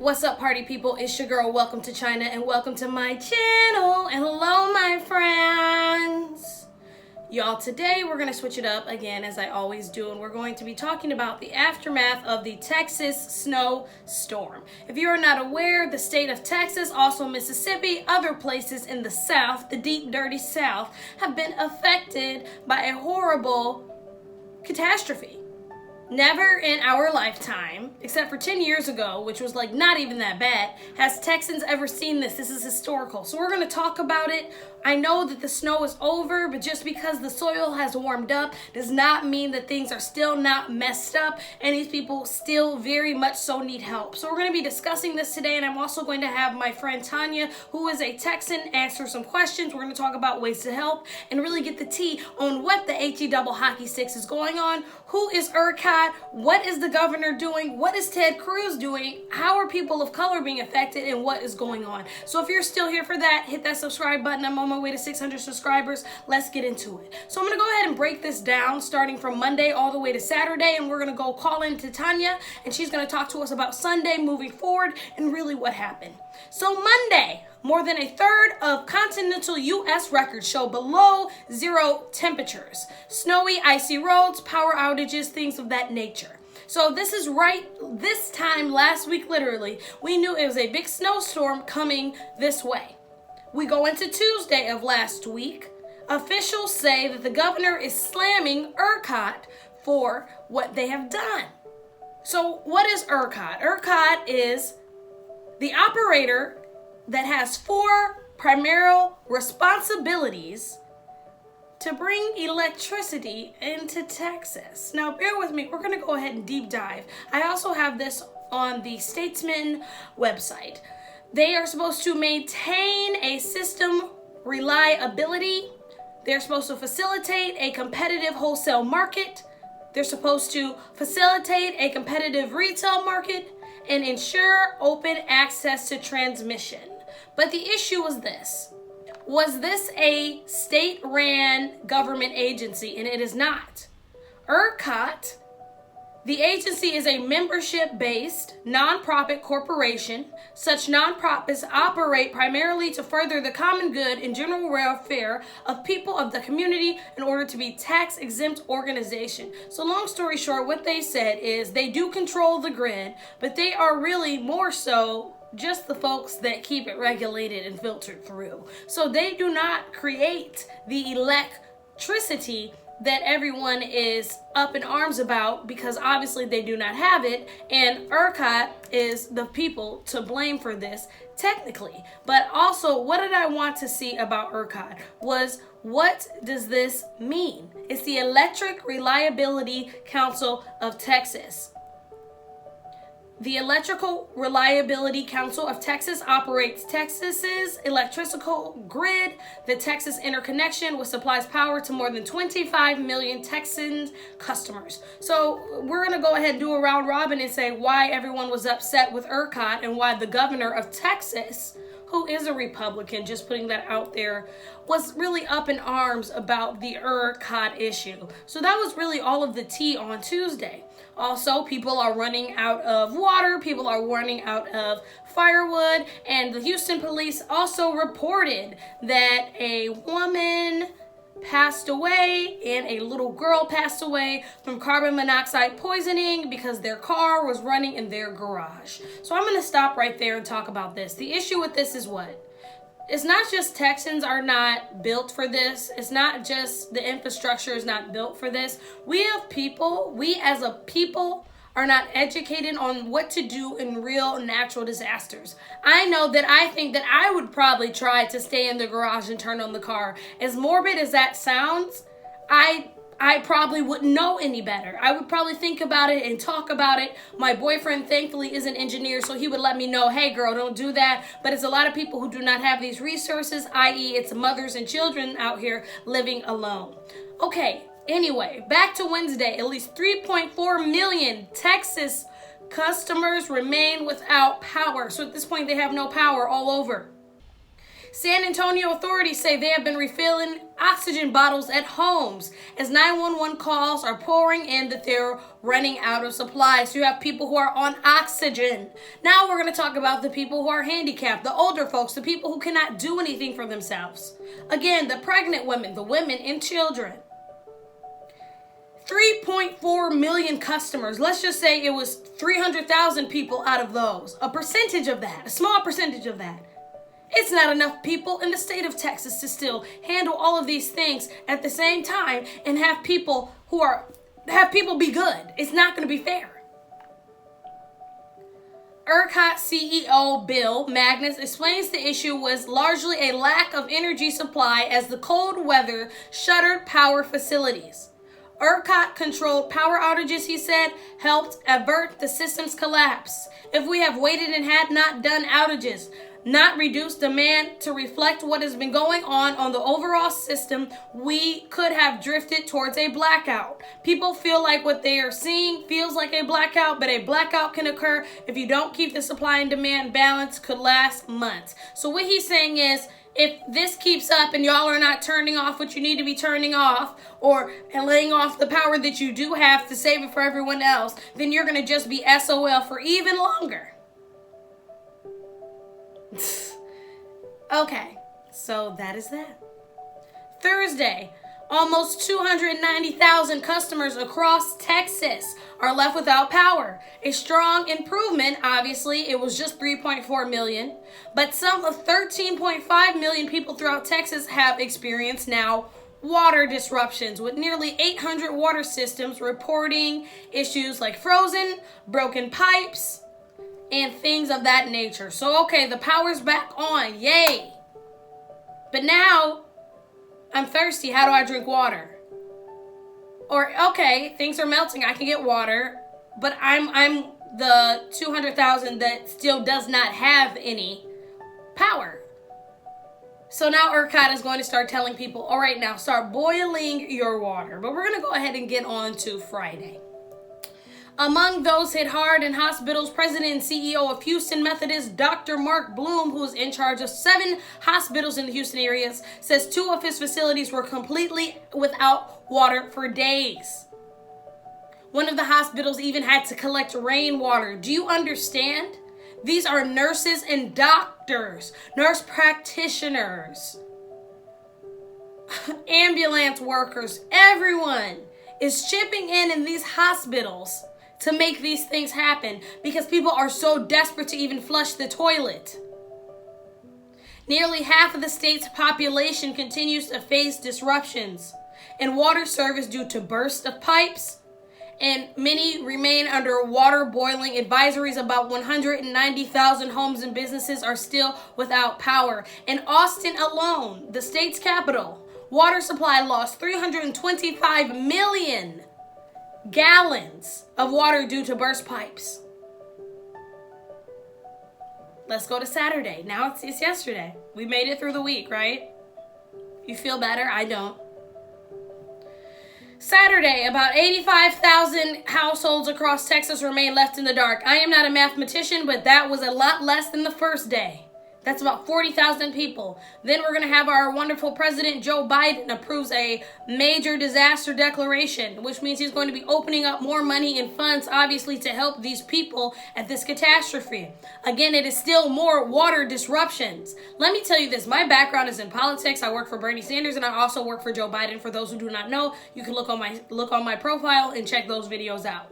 What's up, party people? It's your girl. Welcome to China and welcome to my channel. And hello, my friends. Y'all, today we're going to switch it up again, as I always do, and we're going to be talking about the aftermath of the Texas snowstorm. If you are not aware, the state of Texas, also Mississippi, other places in the South, the deep, dirty South, have been affected by a horrible catastrophe. Never in our lifetime, except for 10 years ago, which was like not even that bad, has Texans ever seen this. This is historical. So we're going to talk about it. I know that the snow is over, but just because the soil has warmed up does not mean that things are still not messed up and these people still very much so need help. So we're going to be discussing this today, and I'm also going to have my friend Tanya, who is a Texan, answer some questions. We're going to talk about ways to help and really get the tea on what the HE double hockey sticks is going on, who is ERCOT, what is the governor doing, what is Ted Cruz doing, how are people of color being affected, and what is going on. So if you're still here for that, hit that subscribe button. I'm on my way to 600 subscribers. Let's get into it. So I'm going to go ahead and break this down starting from Monday all the way to Saturday, and we're going to go call in to Tanya, and she's going to talk to us about Sunday moving forward and really what happened. So Monday, more than a third of continental U.S. records show below zero temperatures. Snowy, icy roads, power outages, things of that nature. So this is right this time last week, literally, we knew it was a big snowstorm coming this way. We go into Tuesday of last week. Officials say that the governor is slamming ERCOT for what they have done. So what is ERCOT? ERCOT is the operator that has four primary responsibilities to bring electricity into Texas. Now, bear with me. We're going to go ahead and deep dive. I also have this on the Statesman website. They are supposed to maintain a system reliability. They're supposed to facilitate a competitive wholesale market. They're supposed to facilitate a competitive retail market and ensure open access to transmission. But the issue was this. Was this a state-ran government agency? And it is not. ERCOT, the agency, is a membership-based nonprofit corporation. Such nonprofits operate primarily to further the common good and general welfare of people of the community in order to be tax-exempt organization. So long story short, what they said is they do control the grid, but they are really more so just the folks that keep it regulated and filtered through. So they do not create the electricity that everyone is up in arms about, because obviously they do not have it, and ERCOT is the people to blame for this technically. But also, what did I want to see about ERCOT was, what does this mean? It's the Electric Reliability Council of Texas. The Electrical Reliability Council of Texas operates Texas's electrical grid. The Texas interconnection, which supplies power to more than 25 million Texan customers. So we're going to go ahead and do a round robin and say why everyone was upset with ERCOT and why the governor of Texas, who is a Republican, just putting that out there, was really up in arms about the ERCOT issue. So that was really all of the tea on Tuesday. Also, people are running out of water, people are running out of firewood, and the Houston police also reported that a woman passed away and a little girl passed away from carbon monoxide poisoning because their car was running in their garage. So I'm going to stop right there and talk about this. The issue with this is what? It's not just Texans are not built for this. It's not just the infrastructure is not built for this. We as a people are not educated on what to do in real natural disasters. I know that I think that I would probably try to stay in the garage and turn on the car. As morbid as that sounds, I probably wouldn't know any better. I would probably think about it and talk about it. My boyfriend, thankfully, is an engineer, so he would let me know, hey, girl, don't do that. But it's a lot of people who do not have these resources, i.e. it's mothers and children out here living alone. Okay, anyway, back to Wednesday. At least 3.4 million Texas customers remain without power. So at this point, they have no power all over. San Antonio authorities say they have been refilling oxygen bottles at homes as 911 calls are pouring in that they're running out of supplies. So you have people who are on oxygen. Now we're going to talk about the people who are handicapped, the older folks, the people who cannot do anything for themselves. Again, the pregnant women, the women and children. 3.4 million customers. Let's just say it was 300,000 people out of those. A percentage of that, a small percentage of that. It's not enough people in the state of Texas to still handle all of these things at the same time and have people be good. It's not going to be fair. ERCOT CEO Bill Magnus explains the issue was largely a lack of energy supply as the cold weather shuttered power facilities. ERCOT-controlled power outages, he said, helped avert the system's collapse. If we have waited and had not done outages, not reduced demand to reflect what has been going on the overall system, we could have drifted towards a blackout. People feel like what they are seeing feels like a blackout, but a blackout can occur if you don't keep the supply and demand balance, could last months. So what he's saying is, if this keeps up and y'all are not turning off what you need to be turning off or laying off the power that you do have to save it for everyone else, then you're going to just be SOL for even longer. Okay, so that is that. Thursday, almost 290,000 customers across Texas are left without power. A strong improvement, obviously, it was just 3.4 million, but some of 13.5 million people throughout Texas have experienced now water disruptions, with nearly 800 water systems reporting issues like frozen, broken pipes, and things of that nature. So, okay, the power's back on. Yay. But now, I'm thirsty. How do I drink water? Or, okay, things are melting. I can get water. But I'm the 200,000 that still does not have any power. So now ERCOT is going to start telling people, all right, now start boiling your water. But we're going to go ahead and get on to Friday. Among those hit hard in hospitals, President and CEO of Houston Methodist, Dr. Mark Bloom, who is in charge of 7 hospitals in the Houston area, says 2 of his facilities were completely without water for days. One of the hospitals even had to collect rainwater. Do you understand? These are nurses and doctors, nurse practitioners, ambulance workers. Everyone is chipping in these hospitals to make these things happen because people are so desperate to even flush the toilet. Nearly half of the state's population continues to face disruptions in water service due to burst of pipes, and many remain under water boiling advisories. About 190,000 homes and businesses are still without power. In Austin alone, the state's capital, water supply lost 325 million gallons of water due to burst pipes. Let's go to Saturday. Now it's yesterday. We made it through the week, right? You feel better? I don't. Saturday, about 85,000 households across Texas remain left in the dark. I am not a mathematician, but that was a lot less than the first day. That's about 40,000 people. Then we're going to have our wonderful President Joe Biden approves a major disaster declaration, which means he's going to be opening up more money and funds, obviously, to help these people at this catastrophe. Again, it is still more water disruptions. Let me tell you this. My background is in politics. I work for Bernie Sanders, and I also work for Joe Biden. For those who do not know, you can look on my profile and check those videos out.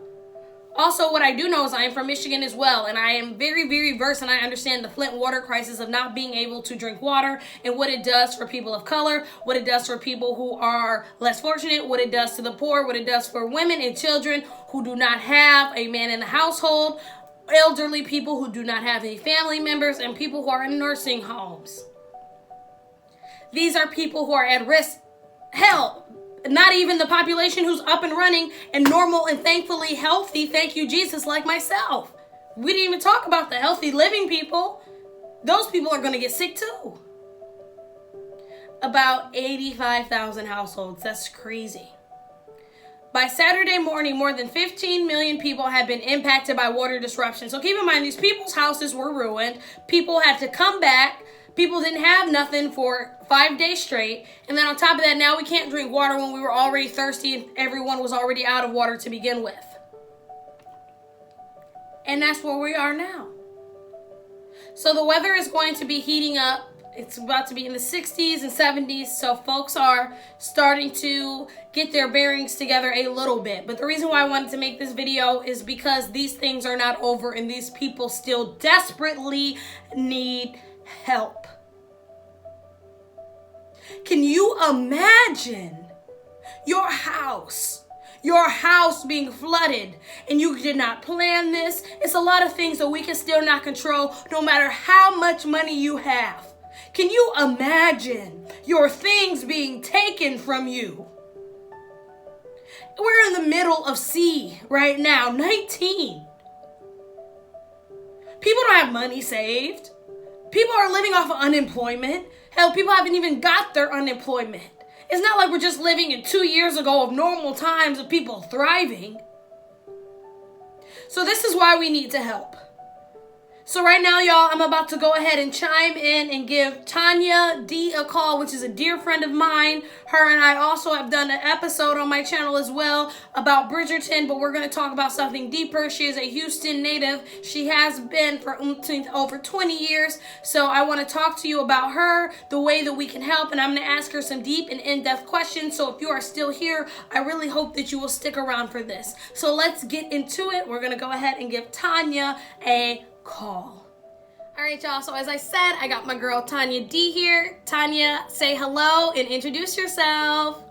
Also, what I do know is I am from Michigan as well, and I am very, very versed, and I understand the Flint water crisis of not being able to drink water and what it does for people of color, what it does for people who are less fortunate, what it does to the poor, what it does for women and children who do not have a man in the household, elderly people who do not have any family members, and people who are in nursing homes. These are people who are at risk. Hell, not even the population who's up and running and normal and thankfully healthy, thank you Jesus, like myself. We didn't even talk about the healthy living people. Those people are going to get sick too. About 85,000 households. That's crazy. By Saturday morning, more than 15 million people have been impacted by water disruption. So keep in mind, these people's houses were ruined. People had to come back. People didn't have nothing for 5 days straight. And then on top of that, now we can't drink water when we were already thirsty and everyone was already out of water to begin with. And that's where we are now. So the weather is going to be heating up. It's about to be in the 60s and 70s. So folks are starting to get their bearings together a little bit. But the reason why I wanted to make this video is because these things are not over and these people still desperately need help. Can you imagine your house being flooded and you did not plan this? It's a lot of things that we can still not control no matter how much money you have. Can you imagine your things being taken from you? We're in the middle of C right now, 19. People don't have money saved. People are living off of unemployment. Hell, people haven't even got their unemployment. It's not like we're just living in 2 years ago of normal times of people thriving. So this is why we need to help. So right now, y'all, I'm about to go ahead and chime in and give Tanya D a call, which is a dear friend of mine. Her and I also have done an episode on my channel as well about Bridgerton, but we're going to talk about something deeper. She is a Houston native. She has been for over 20 years. So I want to talk to you about her, the way that we can help, and I'm going to ask her some deep and in-depth questions. So if you are still here, I really hope that you will stick around for this. So let's get into it. We're going to go ahead and give Tanya a call. All right, y'all. So as I said, I got my girl Tanya D here. Tanya, say hello and introduce yourself.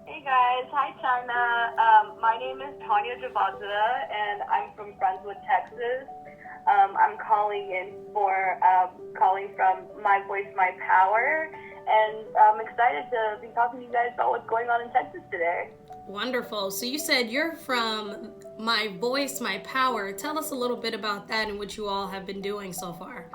Hey guys, hi China. My name is Tanya Javazza and I'm from Friendswood, Texas. I'm calling from My Voice, My Power, and I'm excited to be talking to you guys about what's going on in Texas today. Wonderful. So you said you're from My Voice, My Power. Tell us a little bit about that and what you all have been doing so far.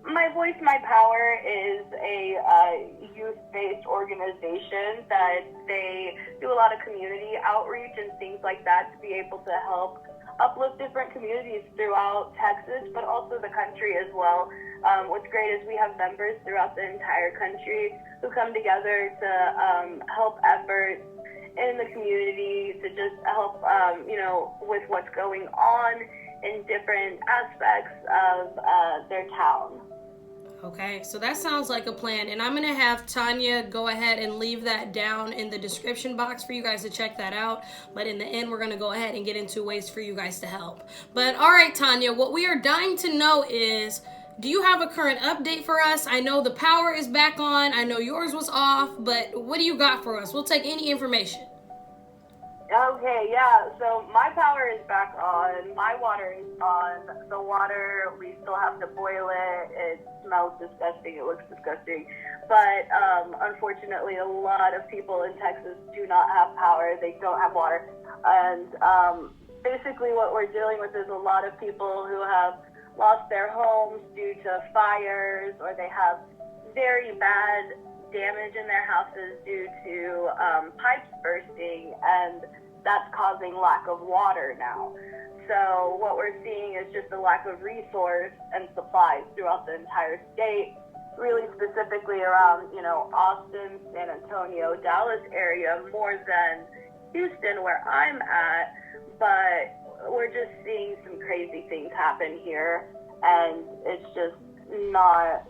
My Voice, My Power is a youth-based organization that they do a lot of community outreach and things like that to be able to help uplift different communities throughout Texas, but also the country as well. What's great is we have members throughout the entire country who come together to help efforts in the community, to just help, with what's going on in different aspects of their town. Okay, so that sounds like a plan, and I'm going to have Tanya go ahead and leave that down in the description box for you guys to check that out, but in the end, we're going to go ahead and get into ways for you guys to help. But all right, Tanya, what we are dying to know is, do you have a current update for us? I know the power is back on. I know yours was off, but what do you got for us? We'll take any information. Okay, yeah, so my power is back on. My water is on. The water, we still have to boil it. It smells disgusting. It looks disgusting. But unfortunately, a lot of people in Texas do not have power. They don't have water. And basically what we're dealing with is a lot of people who have lost their homes due to fires, or they have very bad damage in their houses due to pipes bursting, and that's causing lack of water now. So what we're seeing is just a lack of resource and supplies throughout the entire state, really specifically around, Austin, San Antonio, Dallas area, more than Houston, where I'm at. But we're just seeing some crazy things happen here, and it's just not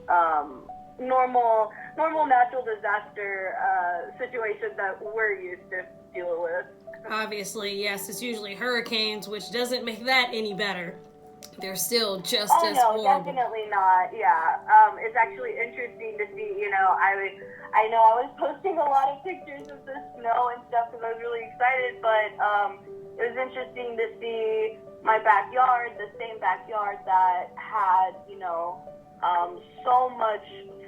normal natural disaster situation that we're used to dealing with. Obviously, yes, it's usually hurricanes, which doesn't make that any better. They're still just as no, horrible. Definitely not. Yeah, it's actually interesting to see. I know I was posting a lot of pictures of the snow and stuff because I was really excited, but it was interesting to see my backyard, the same backyard that had, so much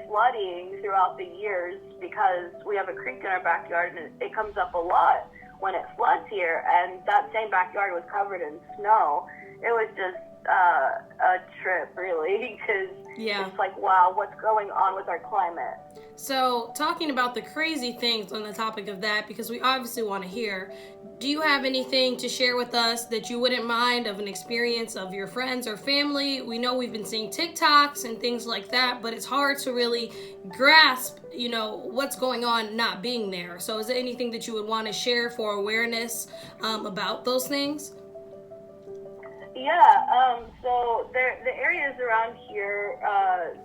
flooding throughout the years, because we have a creek in our backyard and it comes up a lot when it floods here, and that same backyard was covered in snow. It was just a trip, really, because Yeah. It's like, wow, what's going on with our climate? So, talking about the crazy things on the topic of that, because we obviously want to hear, do you have anything to share with us that you wouldn't mind of an experience of your friends or family? We know we've been seeing TikToks and things like that, but it's hard to really grasp, what's going on not being there. So is there anything that you would want to share for awareness about those things? Yeah, so the areas around here,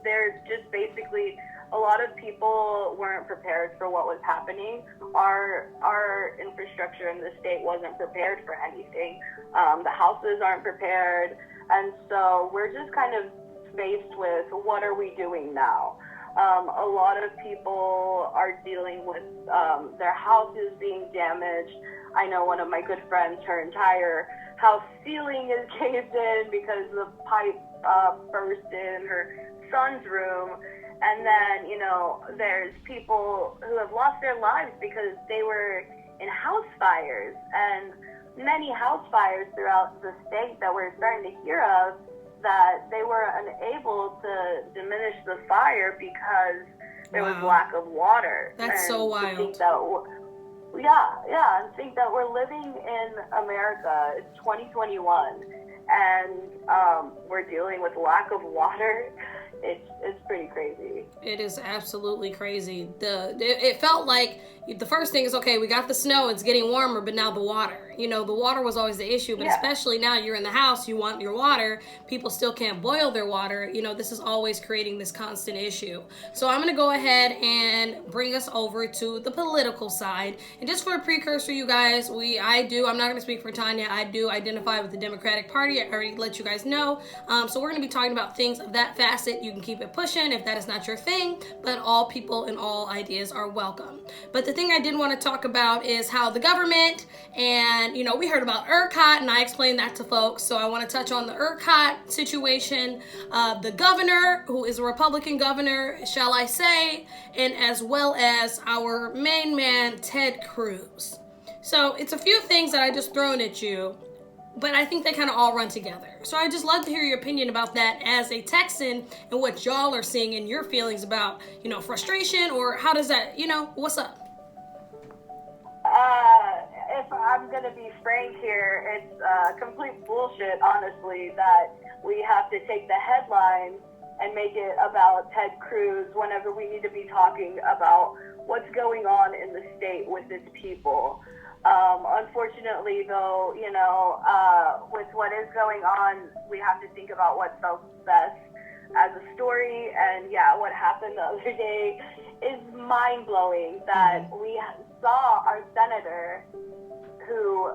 they're just basically, a lot of people weren't prepared for what was happening. Our infrastructure in the state wasn't prepared for anything. The houses aren't prepared, and so we're just kind of faced with, what are we doing now? A lot of people are dealing with their houses being damaged. I know one of my good friends, her entire house ceiling is caved in because the pipe burst in her son's room. And then, there's people who have lost their lives because they were in house fires, and many house fires throughout the state that we're starting to hear of, that they were unable to diminish the fire because there was lack of water. That's so wild. And think that we're living in America. It's 2021, and we're dealing with lack of water. It's pretty crazy. It is absolutely crazy. It felt like the first thing is, okay, we got the snow, it's getting warmer, but now the water. The water was always the issue, but especially now you're in the house, you want your water, people still can't boil their water. This is always creating this constant issue. So I'm going to go ahead and bring us over to the political side. And just for a precursor, you guys, I'm not going to speak for Tanya, I do identify with the Democratic Party. I already let you guys know. So we're going to be talking about things of that facet. You can keep it pushing if that is not your thing, but all people and all ideas are welcome. But the thing I did want to talk about is how the government and, we heard about ERCOT, and I explained that to folks. So I want to touch on the ERCOT situation, the governor, who is a Republican governor, shall I say, and as well as our main man, Ted Cruz. So it's a few things that I just thrown at you, but I think they kind of all run together. So I just love to hear your opinion about that as a Texan and what y'all are seeing and your feelings about, frustration, or how does that, what's up? If I'm going to be frank here, it's complete bullshit, honestly, that we have to take the headlines and make it about Ted Cruz whenever we need to be talking about what's going on in the state with its people. Unfortunately, though, with what is going on, we have to think about what sells best as a story. And what happened the other day is mind-blowing, that we saw our senator, who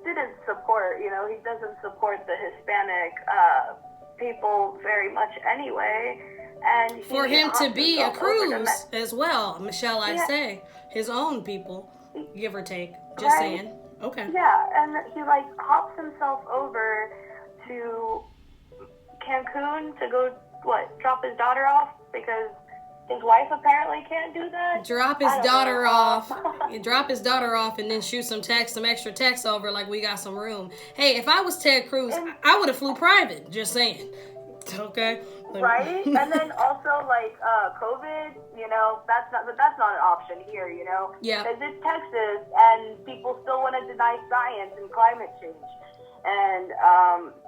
didn't support, he doesn't support the Hispanic people very much anyway. And for him to be a Cruz as well, shall I say, his own people, give or take, just saying. Okay. Yeah, and he hops himself over to Cancun to go, drop his daughter off, because his wife apparently can't do that. Drop his daughter off and then shoot some extra text over like we got some room. Hey, if I was Ted Cruz, I would have flew private, just saying. Okay. Right? And then also COVID, that's not an option here, Yeah. Because it's Texas and people still want to deny science and climate change. And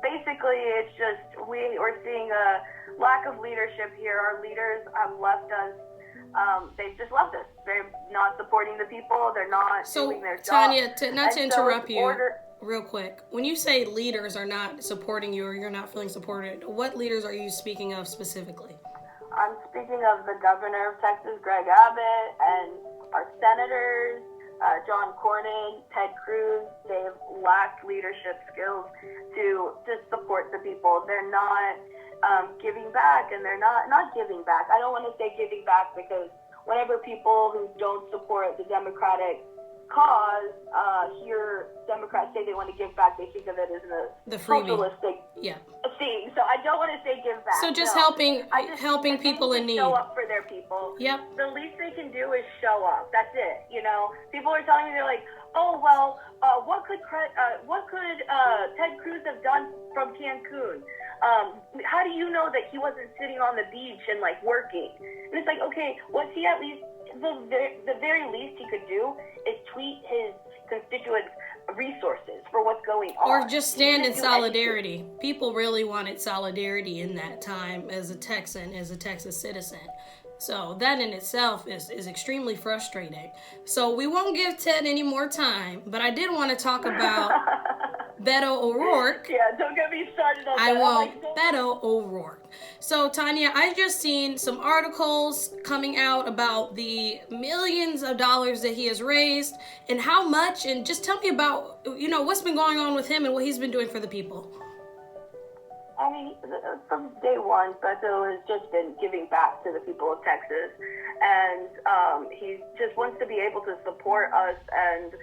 basically it's just, we're seeing a lack of leadership here. Our leaders have left us. They've just left us. They're not supporting the people. They're not doing their job. Tanya, not to interrupt you, real quick. When you say leaders are not supporting you or you're not feeling supported, what leaders are you speaking of specifically? I'm speaking of the governor of Texas, Greg Abbott, and our senators, John Cornyn, Ted Cruz. They've lacked leadership skills to just support the people. They're not giving back, and they're not giving back. I don't want to say giving back, because whenever people who don't support the Democratic cause hear Democrats say they want to give back, they think of it as a socialistic thing. So I don't want to say give back. So just helping people in need. Show up for their people. Yep. The least they can do is show up. That's it. You know, people are telling me, they're like, oh well, what could Ted Cruz have done from Cancun? How do you know that he wasn't sitting on the beach and like working? And it's like, okay, was he at least the very least he could do is tweet his constituents resources for what's going on, or just stand in solidarity. People really wanted solidarity in that time as a Texan, as a Texas citizen. So that in itself is extremely frustrating. So we won't give Ted any more time, but I did want to talk about Beto O'Rourke. Yeah, don't get me started on that. I won't. Beto O'Rourke. So, Tanya, I just seen some articles coming out about the millions of dollars that he has raised and how much, and just tell me about, you know, what's been going on with him and what he's been doing for the people. I mean, from day one, Beto has just been giving back to the people of Texas, and he just wants to be able to support us and to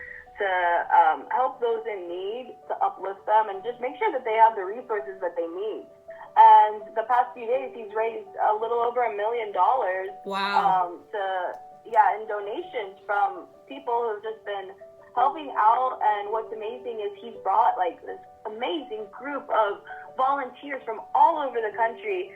help those in need, to uplift them, and just make sure that they have the resources that they need. And the past few days, he's raised a little over $1 million. Wow. In donations from people who've just been helping out. And what's amazing is he's brought like this amazing group of volunteers from all over the country.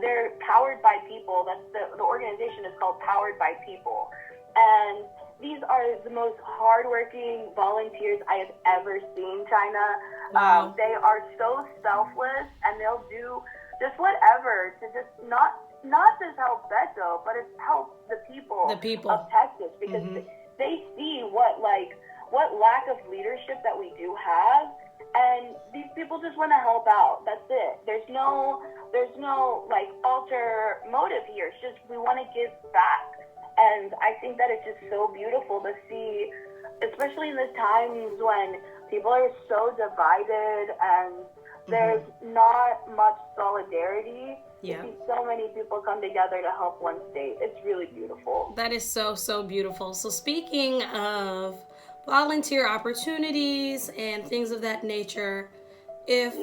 They're Powered by People. That's the organization is called Powered by People. And these are the most hardworking volunteers I have ever seen, China. Wow. They are so selfless, and they'll do just whatever to just not just help Beto, but it's help the people of Texas, because they see what lack of leadership that we do have, and these people just want to help out. That's it. There's no like ulterior motive here. It's just we want to give back. And I think that it's just so beautiful to see, especially in these times when people are so divided and there's not much solidarity. Yeah. To see so many people come together to help one state. It's really beautiful. That is so, so beautiful. So speaking of volunteer opportunities and things of that nature, if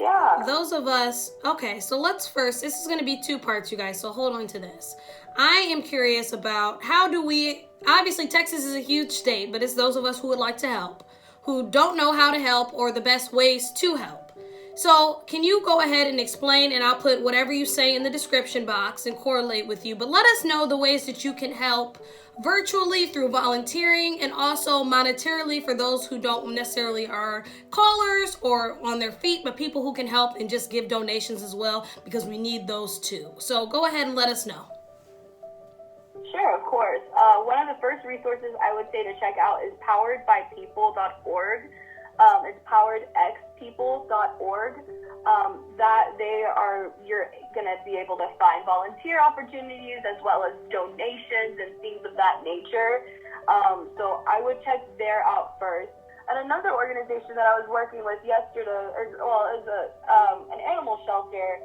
those of us, okay, so let's first, this is going to be 2 parts, you guys, so hold on to this. I am curious about how do we, obviously Texas is a huge state, but it's those of us who would like to help, who don't know how to help or the best ways to help. So can you go ahead and explain, and I'll put whatever you say in the description box and correlate with you, but let us know the ways that you can help virtually through volunteering and also monetarily for those who don't necessarily are callers or on their feet, but people who can help and just give donations as well, because we need those too. So go ahead and let us know. Sure, of course. One of the first resources I would say to check out is poweredbypeople.org. It's poweredxpeople.org. You're going to be able to find volunteer opportunities as well as donations and things of that nature. So I would check there out first. And another organization that I was working with yesterday is an animal shelter.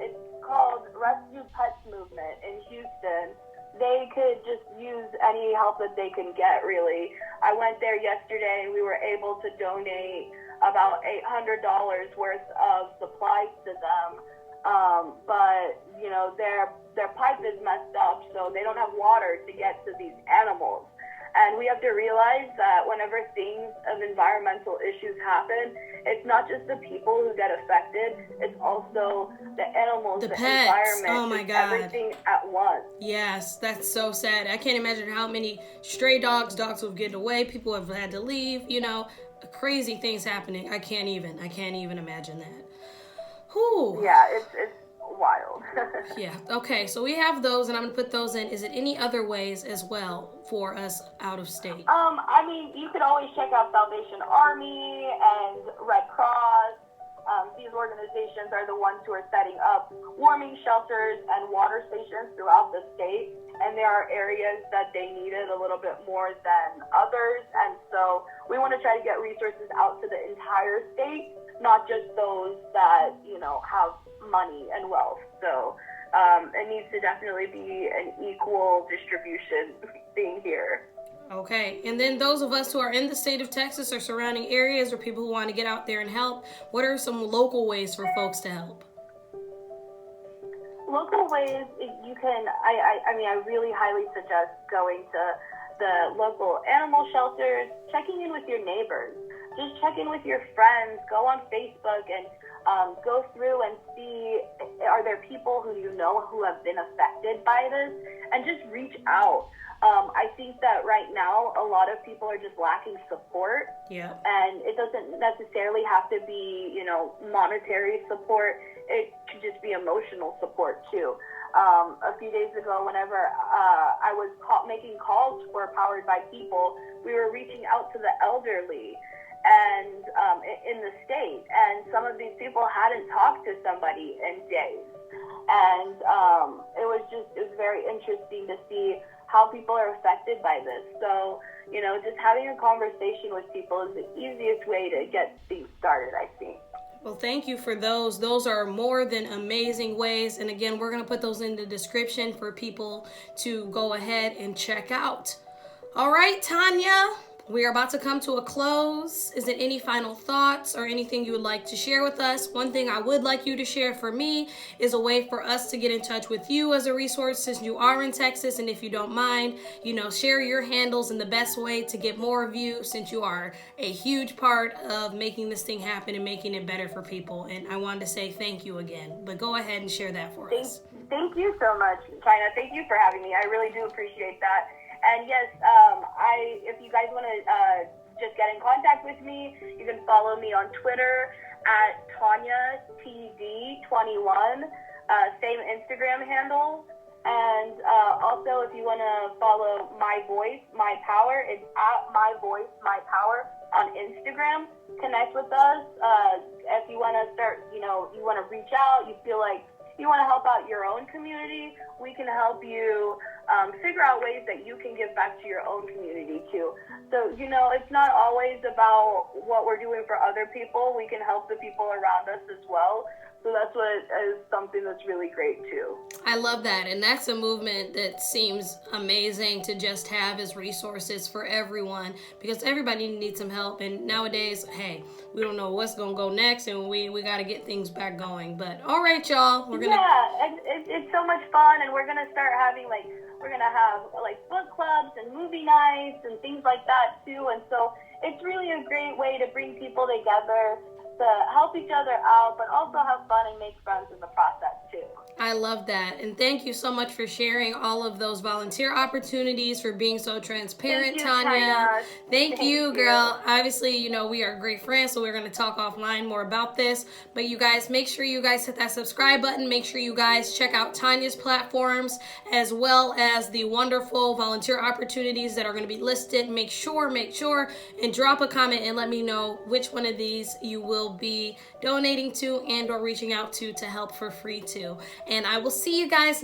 It's called Rescue Pets Movement in Houston. They could just use any help that they can get, really. I went there yesterday, and we were able to donate about $800 worth of supplies to them. But, you know, their pipe is messed up, so they don't have water to get to these animals. And we have to realize that whenever things of environmental issues happen, it's not just the people who get affected, it's also the animals, the pets. Environment, oh my God. Everything at once. Yes, that's so sad. I can't imagine how many stray dogs will get away, people have had to leave, you know, crazy things happening. I can't even imagine that. Whew. Yeah, it's wild. Yeah, okay, so we have those, and I'm going to put those in. Is it any other ways as well for us out of state? I mean, you could always check out Salvation Army and Red Cross. These organizations are the ones who are setting up warming shelters and water stations throughout the state, and there are areas that they need it a little bit more than others, and so we want to try to get resources out to the entire state, not just those that, you know, have money and wealth. So it needs to definitely be an equal distribution thing here. Okay, and then those of us who are in the state of Texas or surrounding areas, or people who want to get out there and help, what are some local ways for folks to help? local ways you can, I mean, I really highly suggest going to the local animal shelters, checking in with your neighbors, just check in with your friends, go on Facebook and go through and see, are there people who you know who have been affected by this, and just reach out. I think that right now a lot of people are just lacking support. Yeah. And it doesn't necessarily have to be, you know, monetary support. It could just be emotional support too. A few days ago, whenever I was making calls for Powered by People, we were reaching out to the elderly and in the state, and some of these people hadn't talked to somebody in days. And it was very interesting to see how people are affected by this. So, you know, just having a conversation with people is the easiest way to get things started, I think. Well, thank you for those. Those are more than amazing ways. And again, we're going to put those in the description for people to go ahead and check out. All right, Tanya, we are about to come to a close. Is there any final thoughts or anything you would like to share with us? One thing I would like you to share for me is a way for us to get in touch with you as a resource since you are in Texas. And if you don't mind, you know, share your handles in the best way to get more of you, since you are a huge part of making this thing happen and making it better for people. And I wanted to say thank you again, but go ahead and share that for us. Thank you so much, China. Thank you for having me. I really do appreciate that. And yes, if you guys want to just get in contact with me, you can follow me on Twitter at Tanya TD21, same Instagram handle. And also, if you want to follow My Voice, My Power, it's at My Voice, My Power on Instagram. Connect with us. If you want to start, you know, you want to reach out, you feel like you want to help out your own community, we can help you figure out ways that you can give back to your own community too. So, you know, it's not always about what we're doing for other people. We can help the people around us as well. So that's what is something that's really great too. I love that. And that's a movement that seems amazing to just have as resources for everyone, because everybody needs some help. And nowadays, hey, we don't know what's going to go next, and we got to get things back going. But all right, y'all, we're going to... Yeah, and it's so much fun. And we're going to start having we're going to have book clubs and movie nights and things like that too. And so it's really a great way to bring people together, to help each other out, but also have fun and make friends in the process too. I love that. And thank you so much for sharing all of those volunteer opportunities, for being so transparent, Tanya. Thank you, girl. Obviously, you know, we are great friends, so we're going to talk offline more about this. But you guys, make sure you guys hit that subscribe button. Make sure you guys check out Tanya's platforms, as well as the wonderful volunteer opportunities that are going to be listed. Make sure, and drop a comment and let me know which one of these you will be donating to and or reaching out to help for free too. And I will see you guys